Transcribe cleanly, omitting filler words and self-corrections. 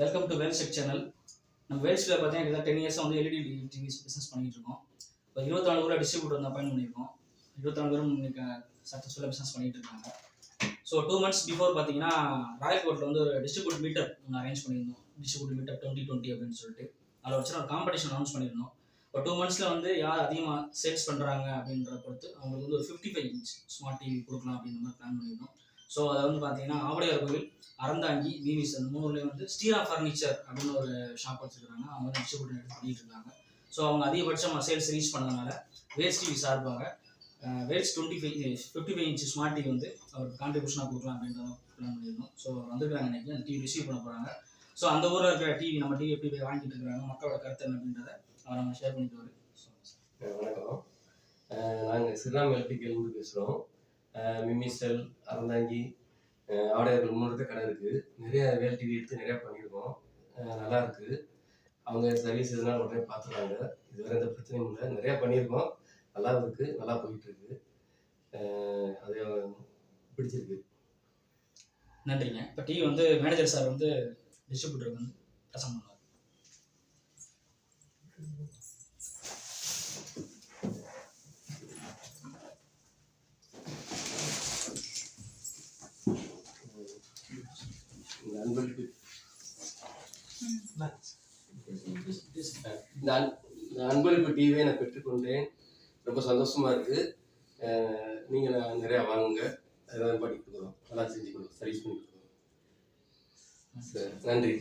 Welcome to வேல்ஸ்டெக் channel. நம்ம வேல்ஸ்டில் பார்த்தீங்கன்னா 10 இயர்ஸாக வந்து எல்இடி டிவிஸ் பிஸ்னஸ் பண்ணிட்டு இருக்கோம். இப்போ 24 ஊரில் டிஸ்ட்ரிபியூட்டர் வந்து அப்பாயின் பண்ணியிருக்கோம். 24 பேரும் இன்னைக்கு சக்ஸஸ்ஃபுல்லாக பிஸ்னஸ் பண்ணிட்டு இருக்காங்க. ஸோ 2 months பிஃபோர் பார்த்தீங்கன்னா ராயல் கோர்ட்டில் வந்து ஒரு டிஸ்ட்ரிபியூட் மீட்டர் ஒன்று அரேஞ்ச் பண்ணியிருந்தோம். டிஸ்ட்ரிபியூட் மீட்டர் 2020 அப்படின்னு சொல்லிட்டு அதில் வச்சு ஒரு காம்படிஷன் அனௌன்ஸ் பண்ணியிருந்தோம். இப்போ 2 monthsல வந்து யார் அதிகமாக சேல்ஸ் பண்ணுறாங்க அப்படின்ற பொறுத்து அவங்களுக்கு வந்து ஒரு 55 inch ஸ்மார்ட் டிவி கொடுக்கலாம் அப்படின்ற மாதிரி பிளான் பண்ணியிருந்தோம். ஸோ அதை வந்து பார்த்தீங்கன்னா ஆவுடையார் கோவில், அறந்தாங்கி, விவிஸ் அந்த 3 வந்து ஸ்ரீரா ஃபர்னிச்சர் அப்படின்னு ஒரு ஷாப் வச்சுருக்காங்க. அவங்க வந்து டிஸ்ட்ரிபியூட்டர் எடுத்து பண்ணிட்டு இருக்காங்க. ஸோ அவங்க அதிகபட்சமாக சேல்ஸ் ரீச் பண்ணதுனால வேல்ஸ் டிவி சார்பாக வேல்ஸ் 55 inch ஸ்மார்ட் டிவி வந்து அவருக்கு கான்ட்ரிபியூஷனாக கொடுக்கலாம் அப்படின்ற பிளான் பண்ணியிருந்தோம். ஸோ வந்துருக்காங்க இன்னைக்கு அந்த டிவி ரிசீவ் பண்ண போகிறாங்க. ஸோ அந்த ஊரில் இருக்கிற டிவி நம்ம டிவி எப்படி போய் வாங்கிட்டு இருக்கிறாங்க, மக்களோட கருத்து என்ன அப்படின்றத அவர் நம்ம ஷேர் பண்ணிட்டு வரும். வணக்கம், நாங்கள் ஸ்ரீராம் எலக்ட்ரிக்கல்னு பேசுகிறோம். மிமிசல், அறந்தாங்கி, ஆடையர்கள் 3 கடை இருக்குது. நிறைய வேல் டிவி எடுத்து நிறையா பண்ணியிருக்கோம். நல்லா இருக்குது. அவங்க சர்வீஸ் எதுனாலும் உடனே பார்த்துருவாங்க. இதுவரை எந்த பிரச்சனையும் இல்லை. நிறையா பண்ணியிருக்கோம். நல்லா இருக்குது, நல்லா போயிட்டுருக்கு. அது பிடிச்சிருக்கு. நன்றிங்க. இப்போ டிவி வந்து மேனேஜர் சார் வந்து டிஸ்ட்ரிபியூட்டருக்கு வந்து பிரசன்ட் பண்ணுவார். இந்த அன்பளிப்பு டிவியை நான் பெற்றுக்கொண்டேன். ரொம்ப சந்தோஷமா இருக்கு. நீங்கள் நிறையா வாங்குங்க. ஏதாவது பண்ணி கொடுக்குறோம், நல்லா செஞ்சு கொடுக்குறோம், சர்வீஸ் பண்ணி கொடுக்குறோம். நன்றி.